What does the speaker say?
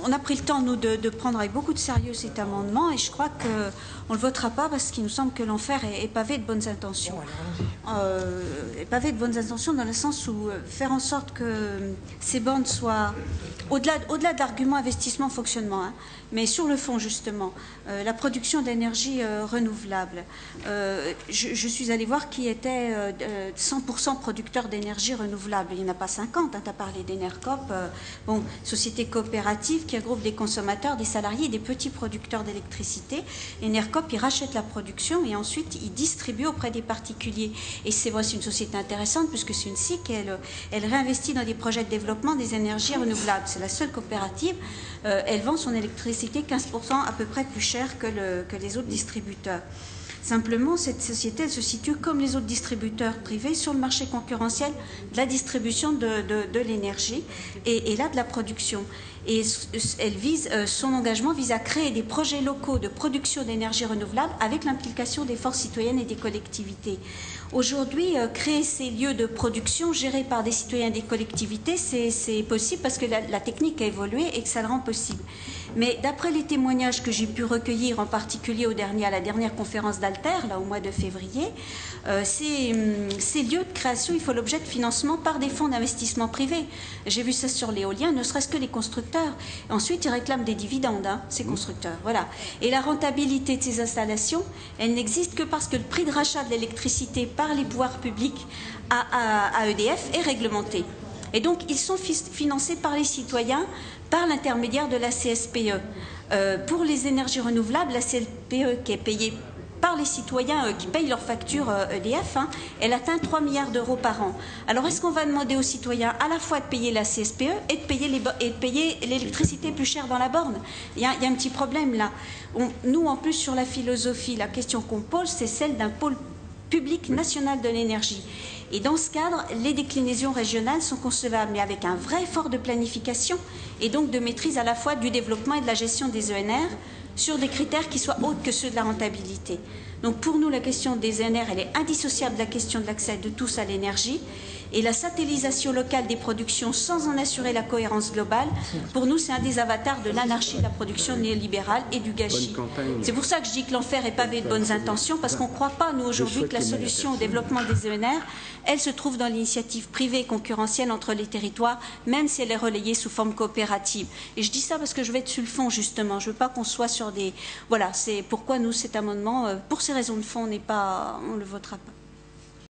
on a pris le temps, nous, de prendre avec beaucoup de sérieux cet amendement et je crois qu'on ne le votera pas parce qu'il nous semble que l'enfer est pavé de bonnes intentions. Est pavé de bonnes intentions dans le sens où faire en sorte que ces bornes soient, au-delà de l'argument investissement, fonctionnement, hein, mais sur le fond, justement, la production d'énergie renouvelable. Je suis allée voir qui était 100% producteur d'énergie renouvelable. Il n'y en a pas 50, hein, tu as parlé d'Enercop, bon, société coopérative qui regroupe des consommateurs, des salariés, des petits producteurs d'électricité. Enercop, il rachète la production et ensuite il distribue auprès des particuliers. Et c'est vrai, c'est une société intéressante puisque c'est une SIC, elle réinvestit dans des projets de développement des énergies renouvelables. C'est la seule coopérative. Elle vend son électricité 15% à peu près plus cher que les autres distributeurs. Simplement, cette société, elle se situe comme les autres distributeurs privés sur le marché concurrentiel de la distribution de l'énergie et là de la production. Et son engagement vise à créer des projets locaux de production d'énergie renouvelable avec l'implication des forces citoyennes et des collectivités. Aujourd'hui, créer ces lieux de production gérés par des citoyens et des collectivités, c'est possible parce que la technique a évolué et que ça le rend possible. Mais d'après les témoignages que j'ai pu recueillir, en particulier à la dernière conférence d'Alter, là au mois de février, ces lieux de création, il faut l'objet de financement par des fonds d'investissement privés. J'ai vu ça sur l'éolien, ne serait-ce que les constructeurs. Ensuite, ils réclament des dividendes, hein, ces constructeurs. Voilà. Et la rentabilité de ces installations, elle n'existe que parce que le prix de rachat de l'électricité par les pouvoirs publics à EDF est réglementé. Et donc, ils sont financés par les citoyens par l'intermédiaire de la CSPE. Pour les énergies renouvelables, la CSPE qui est payée par les citoyens qui payent leurs factures EDF, hein, elle atteint 3 milliards d'euros par an. Alors, est-ce qu'on va demander aux citoyens à la fois de payer la CSPE et de payer l'électricité plus chère dans la borne? Il y a un petit problème là. Nous, en plus, sur la philosophie, la question qu'on pose, c'est celle d'un pôle public national de l'énergie. Et dans ce cadre, les déclinaisons régionales sont concevables, mais avec un vrai effort de planification et donc de maîtrise à la fois du développement et de la gestion des ENR sur des critères qui soient autres que ceux de la rentabilité. Donc pour nous, la question des ENR, elle est indissociable de la question de l'accès de tous à l'énergie. Et la satellisation locale des productions sans en assurer la cohérence globale, pour nous, c'est un des avatars de l'anarchie de la production néolibérale et du gâchis. C'est pour ça que je dis que l'enfer est pavé de bonnes intentions, parce qu'on ne croit pas, nous, aujourd'hui, que la solution au développement des ENR, elle se trouve dans l'initiative privée et concurrentielle entre les territoires, même si elle est relayée sous forme coopérative. Et je dis ça parce que je vais être sur le fond, justement. Je ne veux pas qu'on soit sur des... Voilà, c'est pourquoi nous, cet amendement, pour ces raisons de fond, on ne le votera pas.